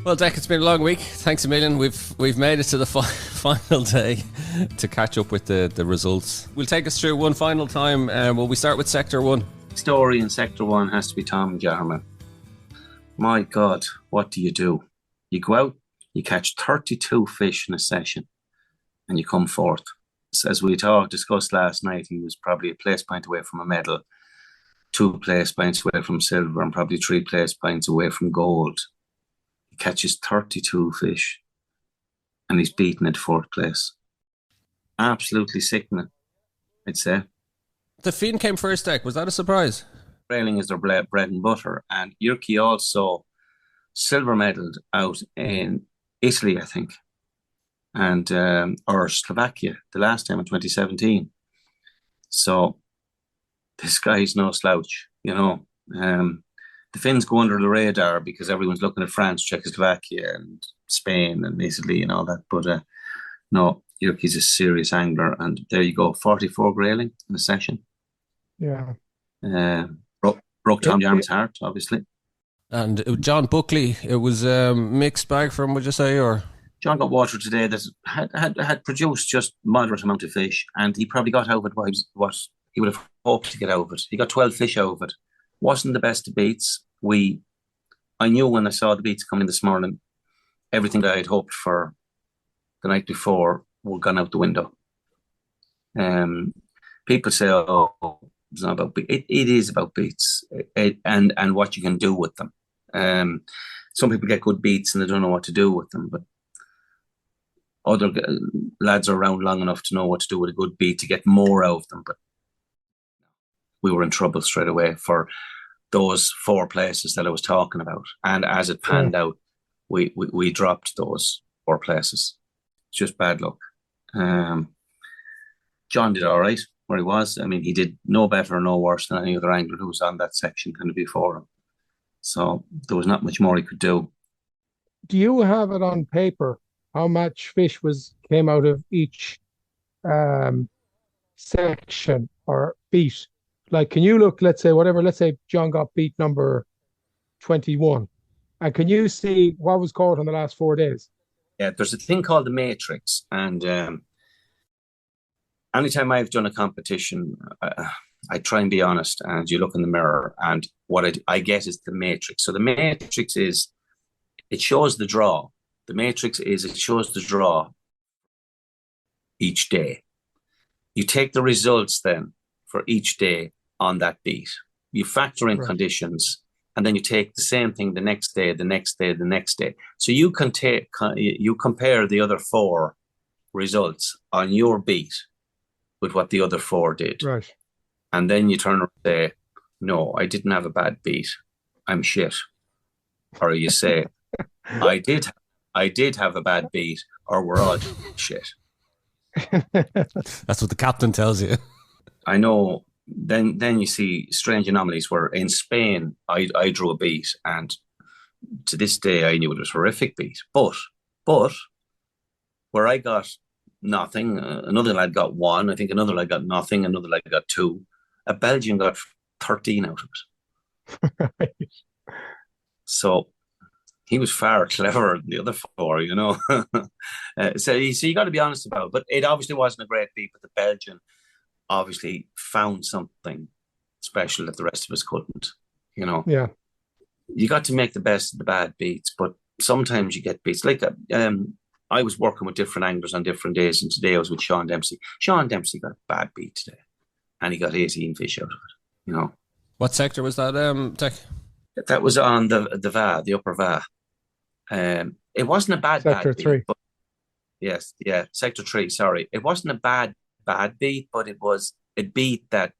Well, Dec, it's been a long week. Thanks a million. We've made it to the final day to catch up with the results. We'll take us through one final time. Will we start with Sector 1? Story in Sector 1 has to be Tom Jarman. My God, what do? You go out, you catch 32 fish in a session, and you come fourth. As we discussed last night, he was probably a place point away from a medal, 2 place points away from silver, and probably 3 place points away from gold. He catches 32 fish, and he's beaten at 4th place. Absolutely sickening, I'd say. The fin came first, Dec. Was that a surprise? Trailing is their bread and butter. And Jyrki also silver medalled out in Italy, I think, and or Slovakia the last time in 2017. So this guy's no slouch, you know. The Finns go under the radar because everyone's looking at France, Czechoslovakia, and Spain, and Italy, and all that. But no, Jyrki's a serious angler, and there you go, 44 grayling in a session. Yeah. Broke Tom Jarman's heart, obviously. And John Buckley, it was a mixed bag for him, would you say, or? John got water today that had produced just moderate amount of fish, and he probably got out of it what he would have hoped to get out of it. He got 12 fish out of it. Wasn't the best of beats. I knew when I saw the beats coming this morning, everything that I'd hoped for the night before were gone out the window. People say, "Oh, it's not about beats." It is about beats, and what you can do with them. Some people get good beats and they don't know what to do with them, but other lads are around long enough to know what to do with a good beat to get more out of them. But we were in trouble straight away for those 4 places that I was talking about. And as it panned out, we dropped those 4 places. It's just bad luck. John did all right where he was. I mean, he did no better or no worse than any other angler who was on that section kind of before him. So there was not much more he could do. Do you have it on paper how much fish came out of each section or beat? Like, can you look, let's say John got beat number 21, and can you see what was caught in the last 4 days? Yeah, there's a thing called the matrix, and anytime I've done a competition, I try and be honest, and you look in the mirror, and what I get is the matrix. So the matrix is, it shows the draw. The matrix is, it shows the draw each day. You take the results then for each day on that beat. You factor in conditions, and then you take the same thing the next day, the next day, the next day. So you compare the other 4 results on your beat with what the other 4 did. Right. And then you turn around and say, no, I didn't have a bad beat. I'm shit. Or you say, I did have a bad beat, or we're all shit. That's what the captain tells you. I know. Then you see strange anomalies where in Spain I drew a beat, and to this day I knew it was a horrific beat. But where I got nothing, another lad got 1. I think another lad got nothing. Another lad got 2. A Belgian got 13 out of it. Right. So he was far cleverer than the other 4, you know. So you got to be honest about it. But it obviously wasn't a great beat, but the Belgian obviously found something special that the rest of us couldn't, you know. Yeah. You got to make the best of the bad beats, but sometimes you get beats. Like I was working with different anglers on different days, and today I was with Sean Dempsey. Sean Dempsey got a bad beat today, and he got 18 fish out of it, you know. What sector was that, Dec? That was on the VA, the upper VA. It wasn't a bad Sector 3. Beat, but yes, yeah, Sector 3, sorry. It wasn't a bad beat, but it was a beat that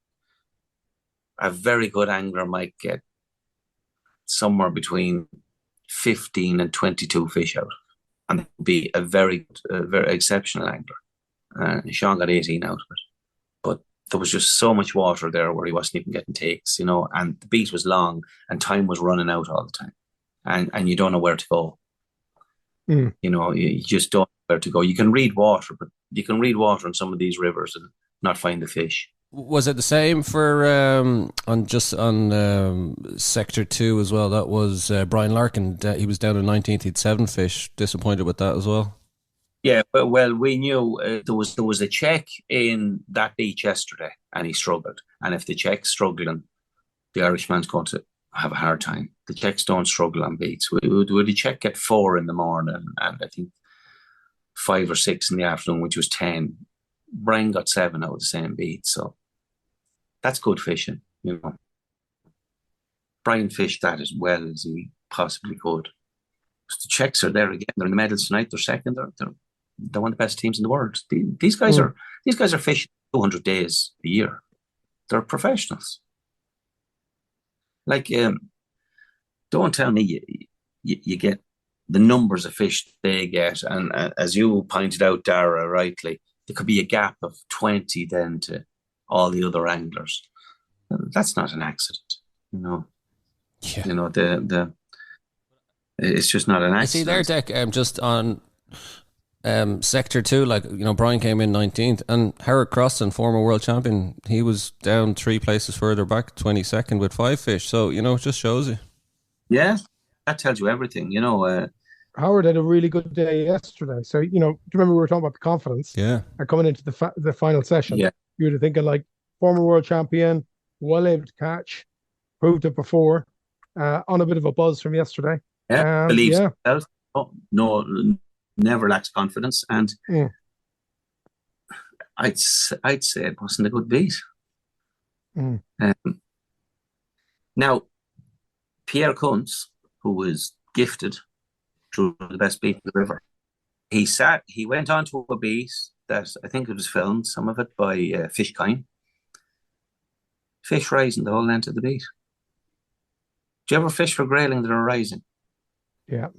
a very good angler might get somewhere between 15 and 22 fish out, and be a very exceptional angler. Sean got 18 out of it, but there was just so much water there where he wasn't even getting takes, you know, and the beat was long and time was running out all the time, and you don't know where to go. You know, you just don't know where to go. You can read water, but you can read water in some of these rivers and not find the fish. Was it the same for on sector 2 as well? That was Brian Larkin. He was down in 19th. He'd 7 fish. Disappointed with that as well. Yeah, well, we knew there was a check in that beach yesterday, and he struggled. And if the check's struggling, the Irishman's going to have a hard time. The checks don't struggle on beats. We would check at 4 in the morning, and I think 5 or 6 in the afternoon, which was 10. Brian got 7 out of the same beat, so that's good fishing, you know. Brian fished that as well as he possibly could. The checks are there again. They're in the medals tonight. They're second. They're one of the best teams in the world. These guys are fishing 200 days a year. They're professionals. Like, don't tell me you get the numbers of fish they get, and as you pointed out, Dara, rightly, there could be a gap of 20 then to all the other anglers. That's not an accident, you know. Yeah. You know, it's just not an accident. I see there, Deck, just on sector 2, like, you know, Brian came in 19th, and Howard Crossan, former world champion, he was down 3 places further back, 22nd with 5 fish. So, you know, it just shows you. Yeah, that tells you everything, you know. Howard had a really good day yesterday. So, you know, do you remember we were talking about the confidence? Yeah. And coming into the final session, Yeah. you were thinking like former world champion, well able to catch, proved it before, on a bit of a buzz from yesterday. Yeah, believes himself. Oh, no, never lacks confidence. And I'd say it wasn't a good beat. Now, Pierre Kuntz, who was gifted through the best beat in the river, he went on to a beat that I think it was filmed, some of it by Fishkine. Fish rising the whole length of the beat. Do you ever fish for grayling that are rising? Yeah.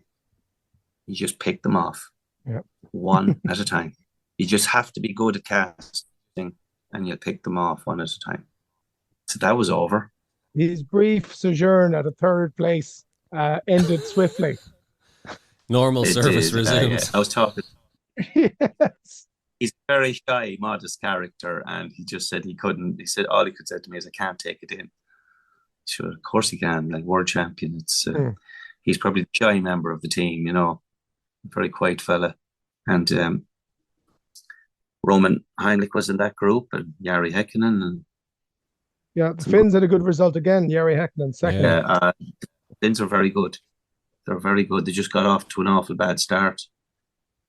You just pick them off. Yeah. One at a time. You just have to be good at casting, and you'll pick them off one at a time. So that was over. His brief sojourn at a 3rd place ended swiftly. Normal service resumes. I was talking. Yes. He's a very shy, modest character, and he just said he couldn't. He said all he could say to me is, "I can't take it in." Sure, of course he can. Like world champion, he's probably the shy member of the team. You know, very quiet fella, and Roman Heinrich was in that group, and Jari Heikkinen, and yeah, the Finns had a good result again. Jari Heikkinen second. Yeah, the Finns are very good. They're very good. They just got off to an awful bad start.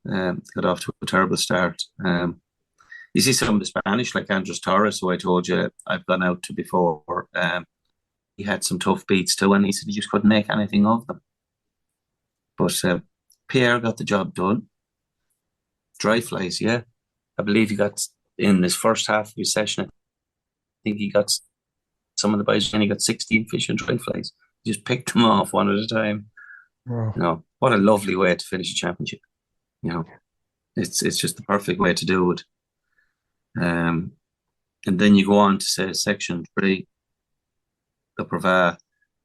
Got off to a terrible start. You see some of the Spanish, like Andres Torres, who I told you I've gone out to before. He had some tough beats too, and he said he just couldn't make anything of them. But Pierre got the job done. Dry flies, yeah. I believe he got in his first half of his session. I think he got some of the boys, and he got 16 fish and dry flies. He just picked them off one at a time. Wow. You know, what a lovely way to finish a championship. You know, it's just the perfect way to do it. And then you go on to say section 3, the Prava,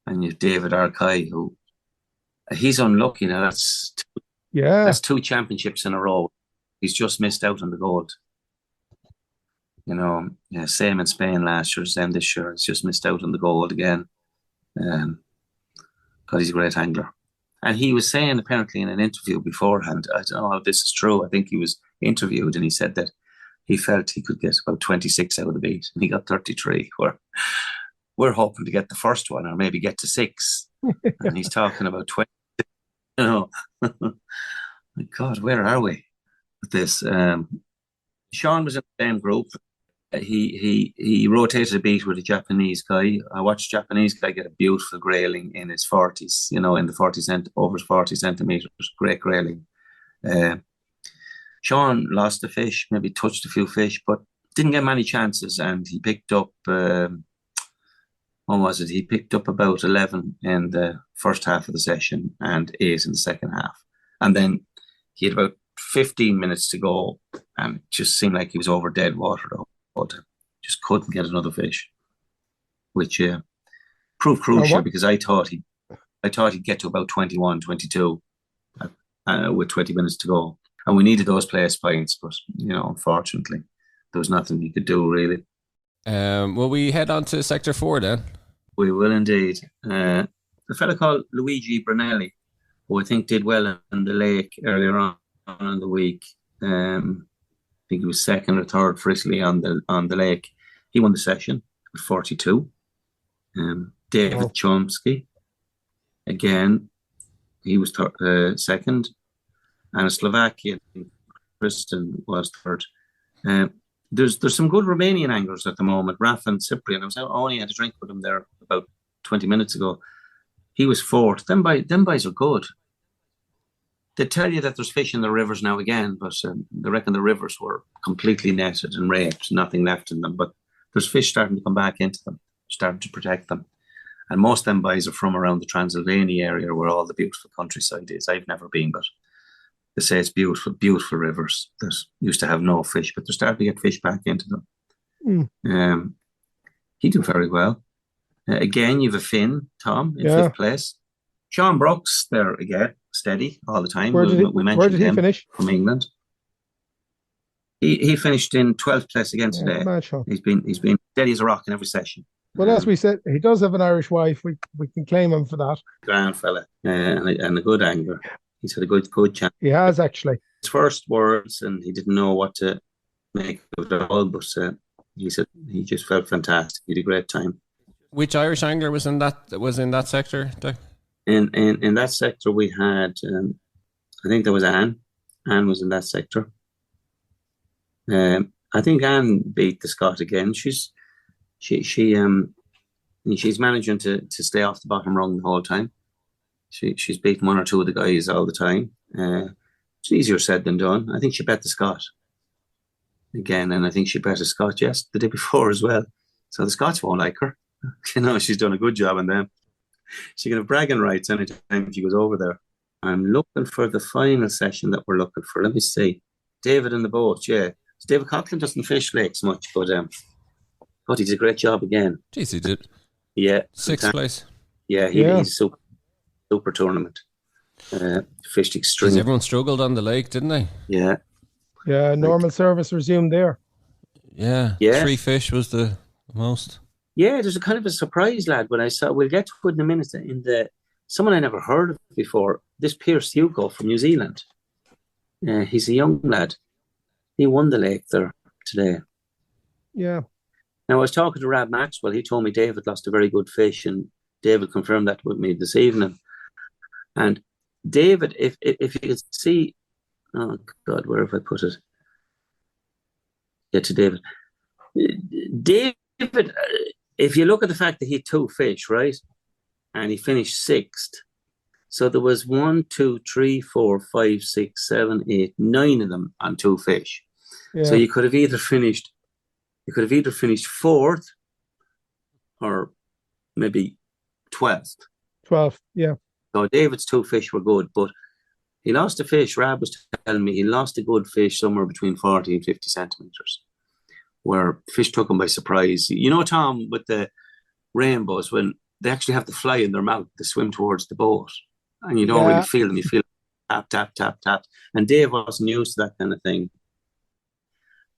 and you've David Arkai, who he's unlucky now. That's 2 championships in a row. He's just missed out on the gold. You know, yeah, same in Spain last year, same this year. He's just missed out on the gold again. Because he's a great angler. And he was saying, apparently in an interview beforehand, I don't know if this is true, I think he was interviewed and he said that he felt he could get about 26 out of the beat, and he got 33. We're hoping to get the first one, or maybe get to 6. And he's talking about 20. You know, my God, where are we with this? Sean was in the same group. He rotated a beat with a Japanese guy. I watched a Japanese guy get a beautiful grayling in his 40s, you know, in the over 40 centimeters, great grayling. Sean lost the fish, maybe touched a few fish, but didn't get many chances, and he picked up, what was it? He picked up about 11 in the first half of the session and 8 in the second half. And then he had about 15 minutes to go, and it just seemed like he was over dead water the whole time. Just couldn't get another fish, which proved crucial because I thought he'd get to about 21, 22 with 20 minutes to go. And we needed those place points, but, you know, unfortunately, there was nothing he could do, really. Will we head on to Sector 4 then? We will indeed. A fella called Luigi Brunelli, who I think did well in the lake earlier on in the week. I think he was second or third for Italy on the lake. He won the session with 42. David Chomsky, again, he was second. And a Slovakian, Kristen, was third. There's some good Romanian anglers at the moment. Raf and Cyprian. I was only had a drink with him there about 20 minutes ago. He was fourth. Them boys are good. They tell you that there's fish in the rivers now again, but they reckon the rivers were completely netted and raped, nothing left in them. But there's fish starting to come back into them, starting to protect them. And most of them boys are from around the Transylvania area where all the beautiful countryside is. I've never been, but they say it's beautiful, beautiful rivers that used to have no fish, but they're starting to get fish back into them. He did very well. Again, you have a Finn, Tom, in fifth place. Sean Brooks there again, steady all the time. We mentioned where did he him finish? From England. He finished in 12th place again today. He's been steady as a rock in every session. Well, as we said, he does have an Irish wife. We can claim him for that. Grand fella and a good angler. He's had a good chance. He has, actually. His first words, and he didn't know what to make of it all, but he said he just felt fantastic. He had a great time. Which Irish angler was in that sector, Dick? In that sector, we had, I think there was Anne. Anne was in that sector. I think Anne beat the Scot again. She's managing to stay off the bottom rung the whole time. She's beaten one or two of the guys all the time. It's easier said than done. I think she bet the Scot again, and I think she bet a Scot the day before as well. So the Scots won't like her. She's done a good job on them. She can have bragging rights anytime she goes over there. I'm looking for the final session that we're looking for. Let me see. David in the boat, yeah. David Coughlin doesn't fish lakes much, but he did a great job again. Jeez, he did. Yeah. Sixth place. Yeah, he's super tournament. Fished extremely. Everyone struggled on the lake, didn't they? Yeah. Yeah, normal service resumed there. Yeah. 3 fish was the most. Yeah, there's a kind of a surprise, lad, when I saw, we'll get to it in a minute, someone I never heard of before, this Pierce Hugo from New Zealand. He's a young lad. He won the lake there today. Yeah. Now, I was talking to Rab Maxwell. He told me David lost a very good fish, and David confirmed that with me this evening. And David, if you could see, oh God, where have I put it? Get to David. David, if you look at the fact that he had 2 fish, right, and he finished 6th, so there was 1, 2, 3, 4, 5, 6, 7, 8, 9 of them on 2 fish. Yeah. So you could have either finished 4th or maybe 12th. 12th, yeah. So David's 2 fish were good, but he lost a fish. Rab was telling me he lost a good fish somewhere between 40 and 50 centimetres, where fish took him by surprise. You know, Tom, with the rainbows, when they actually have to fly in their mouth to swim towards the boat, and you don't really feel them. You feel tap, tap, tap, tap. And Dave wasn't used to that kind of thing.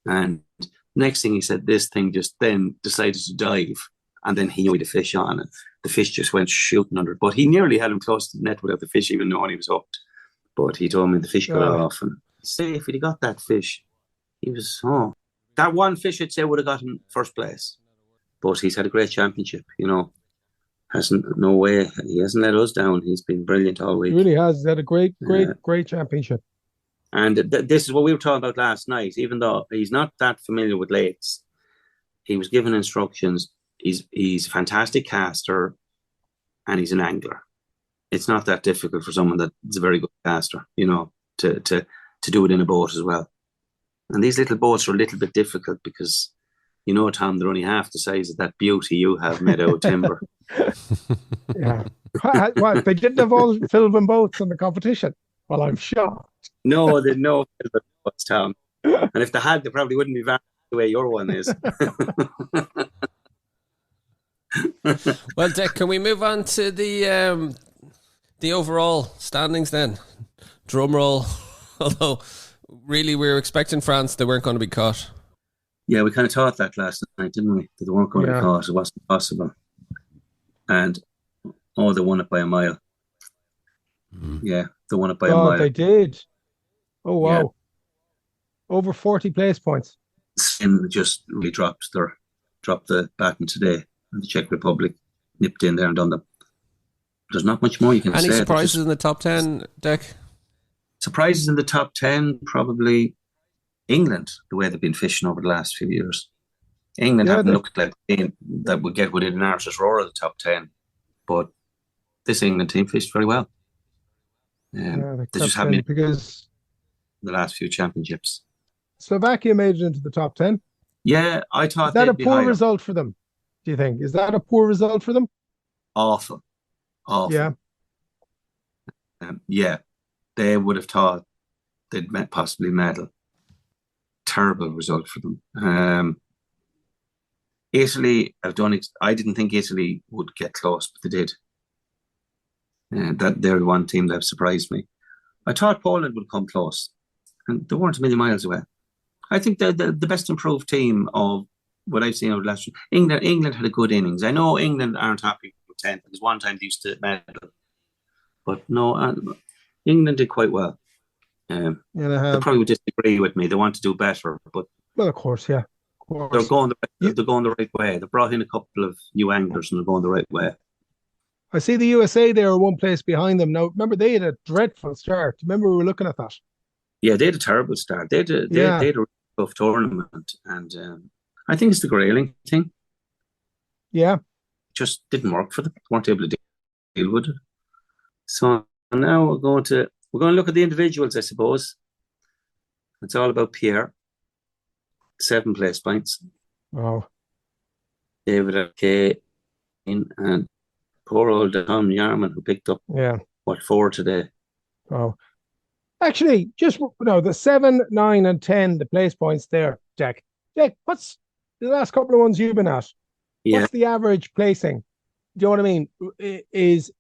And next thing he said, this thing just then decided to dive, and then he knew the fish on it. The fish just went shooting under it. But he nearly had him close to the net without the fish even knowing he was hooked. But he told me the fish got off. And say if he'd got that fish, he was, that one fish I'd say would have got him first place. But he's had a great championship, you know. He hasn't let us down. He's been brilliant all week. He really has. He's had a great championship. And this is what we were talking about last night. Even though he's not that familiar with lakes, he was given instructions. He's a fantastic caster, and he's an angler. It's not that difficult for someone that's a very good caster, you know, to do it in a boat as well. And these little boats are a little bit difficult because, you know, Tom, they're only half the size of that beauty you have made out of timber. Yeah. What, they didn't have all Philbin boats in the competition? Well, I'm shocked. No, there's no Philbin boats, Tom. And if they had, they probably wouldn't be valued the way your one is. Well, Dick, can we move on to the overall standings then? Drum roll. Although, really, we were expecting France. They weren't going to be caught. Yeah, we kind of thought that last night, didn't we? That they weren't going to be Yeah. caught. It wasn't possible. And oh, they won it by a mile. Yeah, they won it by a God, mile. they did. Oh Yeah, wow. Over 40 place points. Sin just really dropped the baton today. And the Czech Republic nipped in there and done them. There's not much more you can Any say. surprises in the top 10, Deck? Surprises in the top 10, probably England, the way they've been fishing over the last few years. England Yeah, haven't looked like a team that would get within an arse's roar of the top 10, but this England team fished very well. the They just top haven't 10 been because in the last few championships. Slovakia made it into the top 10. Yeah, I Is thought that a they'd be poor higher. result for them? Do you think? Is that a poor result for them? Awful, awful. Yeah. Yeah, they would have thought they'd possibly medal. Terrible result for them. Italy have done. I didn't think Italy would get close, but they did. That they're one team that have surprised me. I thought Poland would come close, and they weren't a million miles away. I think the best improved team of what I've seen over the last year. England had a good innings. I know England aren't happy with 10th because one time they used to medal, but no, England did quite well. Yeah, they probably would disagree with me. They want to do better, but well, of course, yeah. Of course. they're going the right way. They brought in a couple of new anglers and they're going the right way. I see the USA there are one place behind them. Now, remember, they had a dreadful start. Remember, we were looking at that. Yeah, they had a terrible start. They had a tough tournament, and I think it's the grayling thing. Yeah, just didn't work for them. Weren't able to deal with it. So now we're going to look at the individuals, I suppose. It's all about Pierre. 7 place points. Oh, David Arquet and poor old Tom Yarman, who picked up 4 today. Oh, actually, just the 7, 9, and 10, the place points there, Jack. Jack, what's the last couple of ones you've been at? Yeah. What's the average placing? Do you know what I mean? Is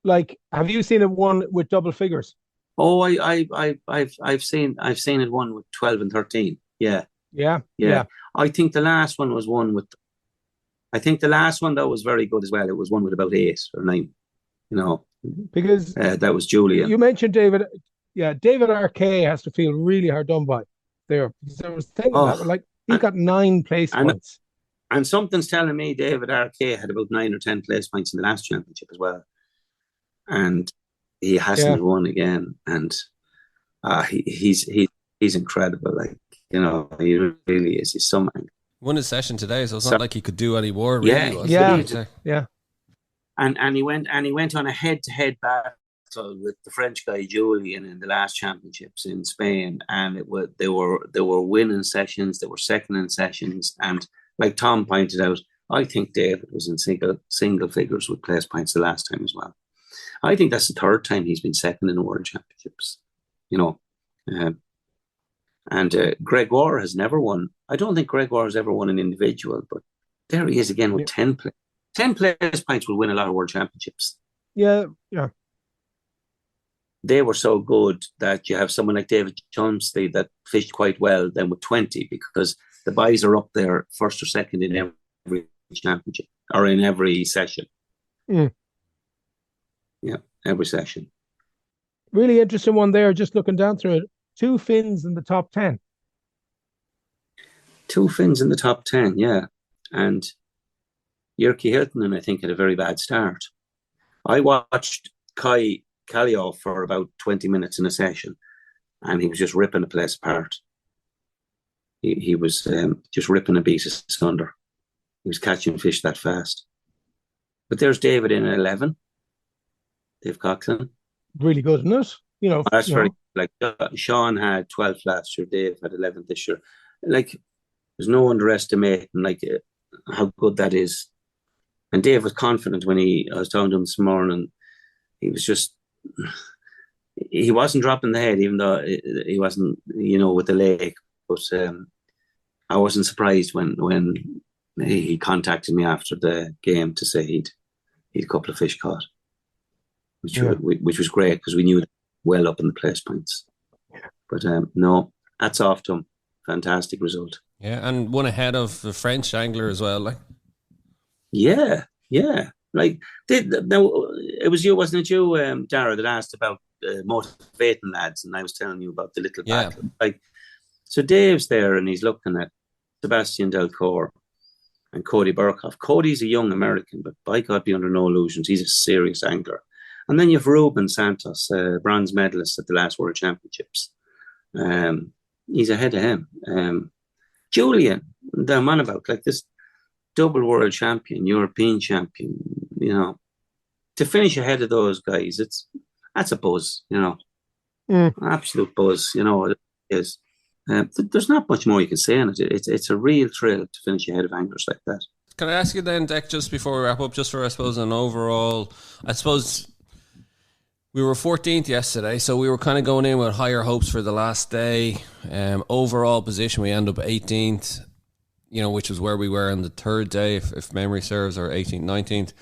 like, have you seen it one with double figures? Oh, I've seen it one with 12 and 13. Yeah. I think the last one was one with. I think the last one that was very good as well. It was one with about 8 or 9. Because that was Julian. You mentioned David. Yeah, David Arquet has to feel really hard done by there. Because I was thinking that, like, he got 9 place points. And something's telling me David Arquet had about 9 or 10 place points in the last championship as well. And he hasn't won again. And he's incredible. Like, he really is. He's something. Won his session today, so it's not like he could do any more. Really, yeah. And he went on a head-to-head battle with the French guy Julian in the last championships in Spain, and they were winning sessions, they were second in sessions, and like Tom pointed out, I think David was in single figures with place points the last time as well. I think that's the 3rd time he's been second in the World Championships. And Gregoire has never won. I don't think Gregoire has ever won an individual, but there he is again with 10 place. 10 place points will win a lot of World Championships. Yeah. They were so good that you have someone like David Chumsley that fished quite well then with 20, because the boys are up there 1st or 2nd in every championship or in every session. Yeah, every session. Really interesting one there, just looking down through it. 2 Finns in the top 10. 2 Finns in the top 10, yeah. And Jyrki Hiltunen, I think, had a very bad start. I watched Kai Kallio for about 20 minutes in a session, and he was just ripping the place apart. He was just ripping a beat asunder. He was catching fish that fast. But there's David in at 11. Dave Coxon. Really good, isn't it? That's very like Sean had 12th last year. Dave had 11th this year. Like, there's no underestimating like how good that is. And Dave was confident when I was talking to him this morning. He wasn't dropping the head, even though he wasn't, with the lake. But I wasn't surprised when he contacted me after the game to say he'd a couple of fish caught, which was great because we knew well up in the place points. But no, hats off to him. Fantastic result. Yeah, and one ahead of the French angler as well. Like, Yeah, yeah. Like, now it was you, wasn't it you, Dara, that asked about motivating lads, and I was telling you about the little yeah, battle. Like, so Dave's there, and he's looking at Sebastian Delcourt and Cody Burkhoff. Cody's a young American, but by God, be under no illusions, he's a serious angler. And then you have Ruben Santos, bronze medalist at the last World Championships. He's ahead of him. Julian, the man about like this double world champion, European champion, you know, to finish ahead of those guys, that's a buzz, you know, absolute buzz, you know, it is. There's not much more you can say on it. It's a real thrill to finish ahead of anglers like that. can I ask you then, Deck, just before we wrap up, just for I suppose an overall, I suppose we were 14th yesterday, so we were kind of going in with higher hopes for the last day. Overall position, we end up 18th, you know, which is where we were on the third day, if memory serves, or 18th, 19th.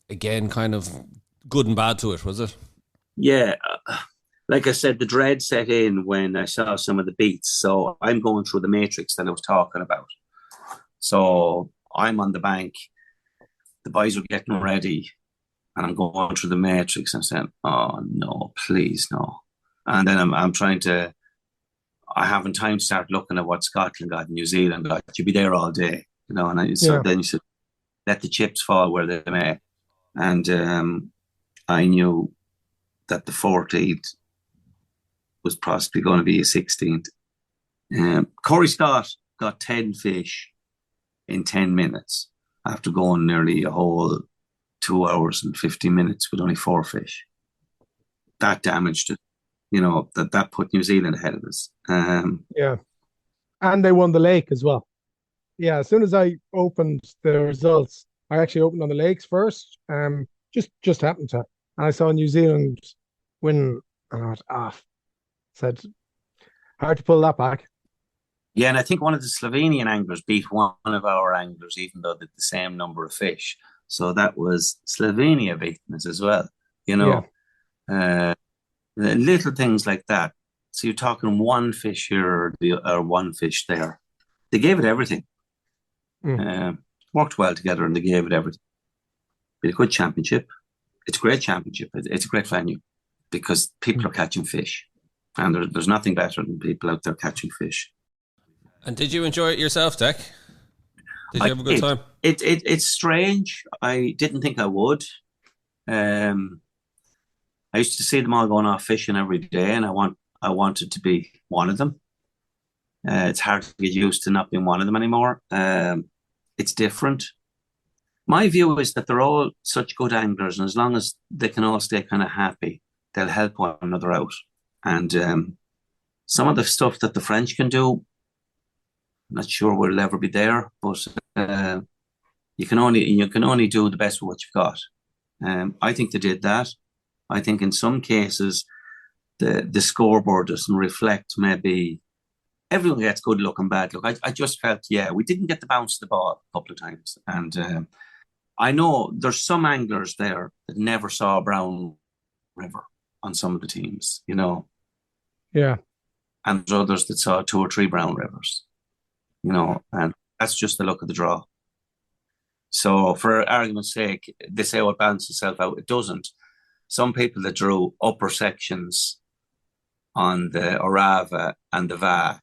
Again, kind of good and bad to it, was it? Yeah, like I said, the dread set in when I saw some of the beats. So I'm going through the matrix that I was talking about. So I'm on the bank, the boys are getting ready, and I'm going through the matrix and saying, "Oh no, please no!" And then I'm trying to. I haven't time to start looking at what Scotland got, New Zealand got. You'll be there all day, you know. And so then you said, let the chips fall where they may. And I knew that the 14th was possibly going to be a 16th. Corey Scott got 10 fish in 10 minutes after going nearly a whole 2 hours and 50 minutes with only 4 fish. That damaged it. You know, that put New Zealand ahead of us. Yeah. And they won the lake as well. Yeah, as soon as I opened the results, I actually opened on the lakes first. Just happened to. And I saw New Zealand win, and I said, hard to pull that back. Yeah, and I think one of the Slovenian anglers beat one of our anglers, even though they had the same number of fish. So that was Slovenia beating us as well. You know, little things like that. So you're talking one fish here or one fish there. They gave it everything. Worked well together, and they gave it everything. Been a good championship. It's a great championship. It's a great venue because people are catching fish, and there's nothing better than people out there catching fish. And did you enjoy it yourself, Deck? Did you have a good time? It's strange. I didn't think I would. I used to see them all going off fishing every day, and I wanted to be one of them. It's hard to get used to not being one of them anymore. It's different. My view is that they're all such good anglers, and as long as they can all stay kind of happy, they'll help one another out. And some of the stuff that the French can do, I'm not sure we'll ever be there, but you can only do the best with what you've got. I think they did that. I think in some cases the scoreboard doesn't reflect maybe everyone gets good luck and bad luck. I just felt, we didn't get the bounce of the ball a couple of times. And I know there's some anglers there that never saw a brown river on some of the teams, you know. Yeah. And there's others that saw 2 or 3 brown rivers, you know, and that's just the luck of the draw. So for argument's sake, they say, it balances itself out. It doesn't. Some people that drew upper sections on the Orava and the Va,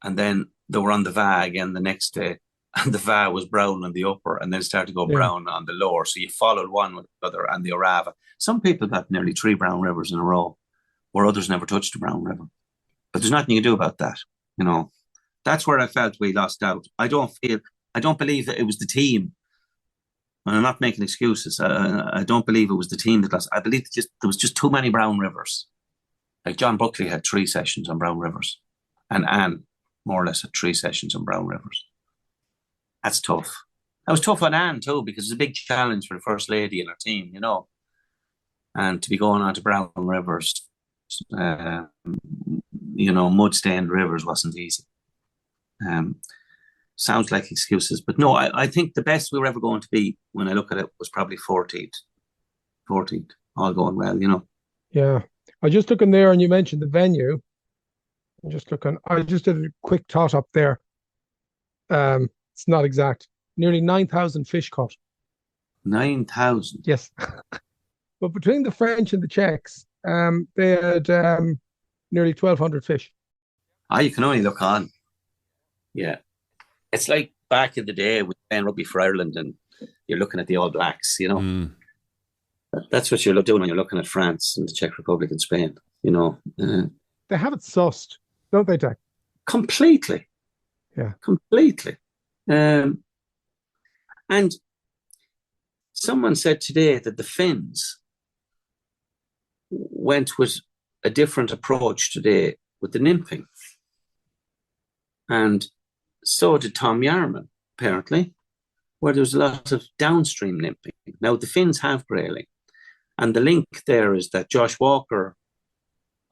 and then they were on the Va again the next day, and the Va was brown on the upper, and then started to go brown on the lower. So you followed one with the other and the Orava. Some people got nearly 3 brown rivers in a row, where others never touched a brown river. But there's nothing you can do about that. You know, that's where I felt we lost out. I don't believe that it was the team. And I'm not making excuses. I don't believe it was the team that lost. I believe there was just too many brown rivers. Like John Buckley had 3 sessions on brown rivers, and Anne more or less had 3 sessions on brown rivers. That's tough. That was tough on Anne too, because it's a big challenge for the first lady in her team, you know. And to be going on to brown rivers, you know, mud-stained rivers wasn't easy. Sounds like excuses, but no, I think the best we were ever going to be, when I look at it, was probably 14th. 14th, all going well, you know. Yeah. I just looking there, and you mentioned the venue. I just did a quick tot up there. It's not exact. Nearly 9,000 fish caught. 9,000. Yes. But between the French and the Czechs, they had nearly 1,200 fish. You can only look on. Yeah. It's like back in the day with playing rugby for Ireland and you're looking at the All Blacks, you know. Mm. That's what you're doing when you're looking at France and the Czech Republic and Spain, you know. They have it sussed, don't they, Jack? Completely. Yeah. Completely. And someone said today that the Finns went with a different approach today with the nymphing. And so did Tom Yarman, apparently, where there was a lot of downstream nymphing. Now, the Finns have grayling. And the link there is that Josh Walker,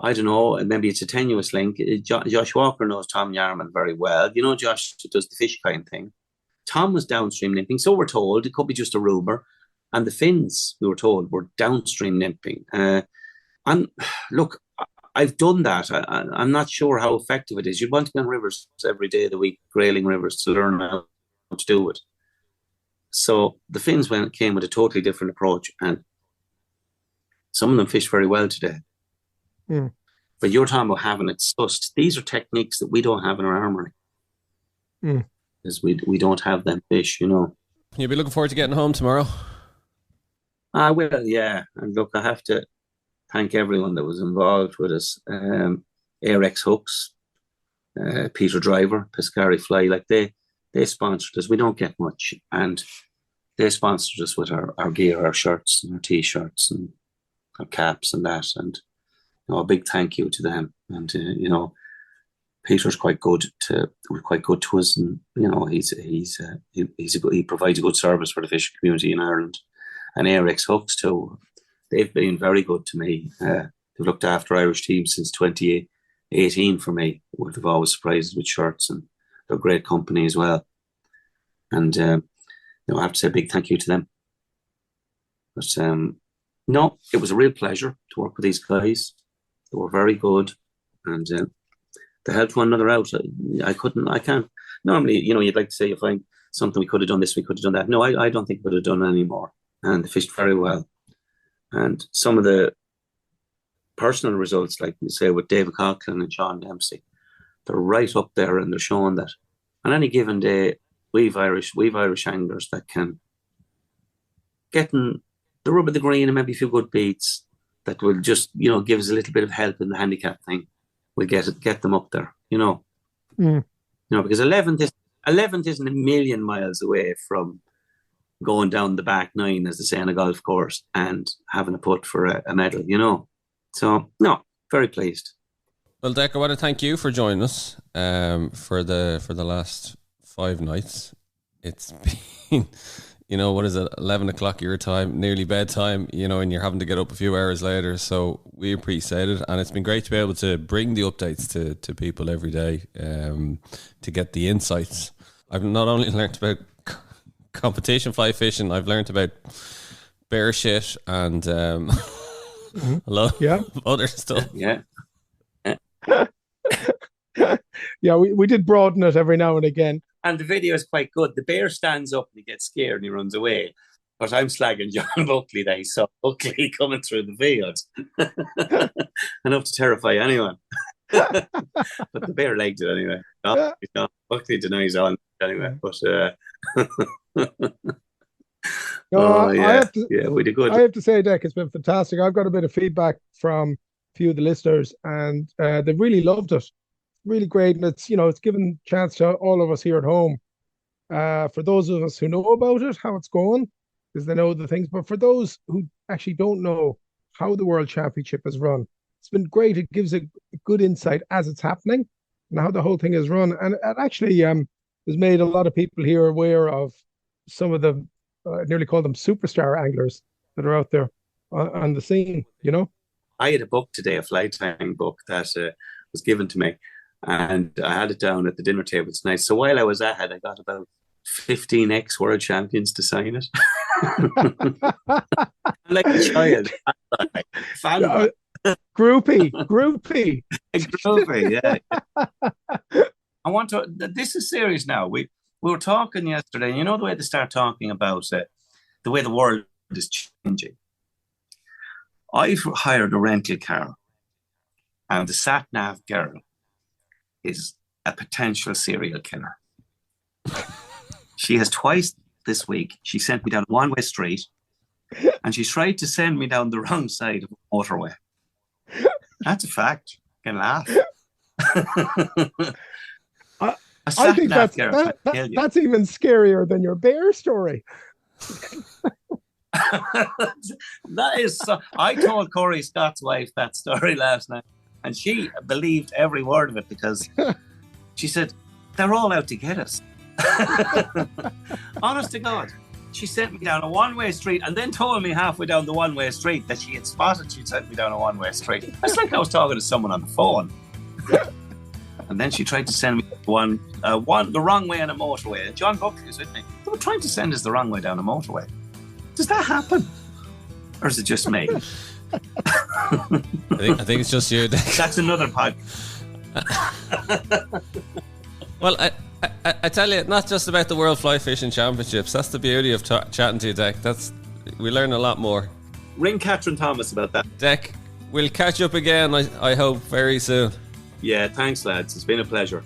I don't know, maybe it's a tenuous link. Josh Walker knows Tom Yarman very well. You know, Josh does the fish kind thing. Tom was downstream nymphing, so we're told. It could be just a rumour. And the Finns, we were told, were downstream nymphing. And look, I've done that. I'm not sure how effective it is. You'd want to be on rivers every day of the week, grayling rivers, to learn how to do it. So the Finns came with a totally different approach, and some of them fish very well today. Mm. But you're talking about having it sussed. These are techniques that we don't have in our armoury. Because we don't have them fish, you know. You'll be looking forward to getting home tomorrow? I will, yeah. And look, I have to thank everyone that was involved with us. Arex Hooks, Peter Driver, Piscari Fly, like they sponsored us. We don't get much. And they sponsored us with our gear, our shirts and our T-shirts and our caps and that. And a big thank you to them. And Peter's quite good to us, and he provides a good service for the fishing community in Ireland. And Arex Hooks too, they've been very good to me. They've looked after Irish teams since 2018 for me. They've always surprised with shirts, and they're a great company as well. And I have to say a big thank you to them. But no, it was a real pleasure to work with these guys. They were very good, and they helped one another out. I can't. Normally, you'd like to say, you find something we could have done this, we could have done that. No, I don't think we could have done any more. And they fished very well. And some of the personal results, like you say, with David Conklin and Sean Dempsey, they're right up there, and they're showing that on any given day, we've Irish anglers that can get in the rub of the green and maybe a few good beats that will just, give us a little bit of help in the handicap thing. We'll get them up there, because 11th isn't a million miles away from going down the back nine, as they say on a golf course, and having a putt for a medal, So, no, very pleased. Well, Dec, I want to thank you for joining us for the last 5 nights. It's been, what is it, 11 o'clock your time, nearly bedtime, and you're having to get up a few hours later. So we appreciate it. And it's been great to be able to bring the updates to people every day to get the insights. I've not only learned about competition fly fishing, I've learned about bear shit and a lot of other stuff. Yeah. Yeah, we did broaden it every now and again. And the video is quite good. The bear stands up and he gets scared and he runs away. But I'm slagging John Buckley that he saw Buckley coming through the field. Enough to terrify anyone. But the bear legged it anyway. No, Buckley denies all anyway. But we did good. I have to say, Dec, it's been fantastic. I've got a bit of feedback from a few of the listeners, and they really loved it. Really great, and it's given a chance to all of us here at home. For those of us who know about it, how it's going, because they know the things. But for those who actually don't know how the World Championship is run, it's been great. It gives a good insight as it's happening and how the whole thing is run, and it actually has made a lot of people here aware of some of the I nearly call them superstar anglers that are out there on the scene. I had a book today, a fly tying book that was given to me. And I had it down at the dinner table tonight. So while I was at it, I got about 15 ex-world champions to sign it. I'm like a child. Groupie. Groupie, yeah. I want to. This is serious now. We were talking yesterday, you know the way they start talking about the way the world is changing. I've hired a rental car, and the sat nav girl is a potential serial killer. She has twice this week, she sent me down a one-way street, and she tried to send me down the wrong side of the motorway. That's a fact. You can laugh. I think that's even scarier than your bear story. That is so, I told Corey Scott's wife that story last night, and she believed every word of it because she said, they're all out to get us. Honest to God. She sent me down a one-way street and then told me halfway down the one-way street that she had spotted she'd sent me down a one-way street. It's like I was talking to someone on the phone. And then she tried to send me the wrong way on a motorway. John Buckley was with me. They were trying to send us the wrong way down a motorway. Does that happen? Or is it just me? I think it's just you. That's another pod. Well, I tell you, not just about the World Fly Fishing Championships. That's the beauty of chatting to you, Dec. We learn a lot more. Ring Catherine Thomas about that. Dec, we'll catch up again, I hope, very soon. Yeah, thanks, lads. It's been a pleasure.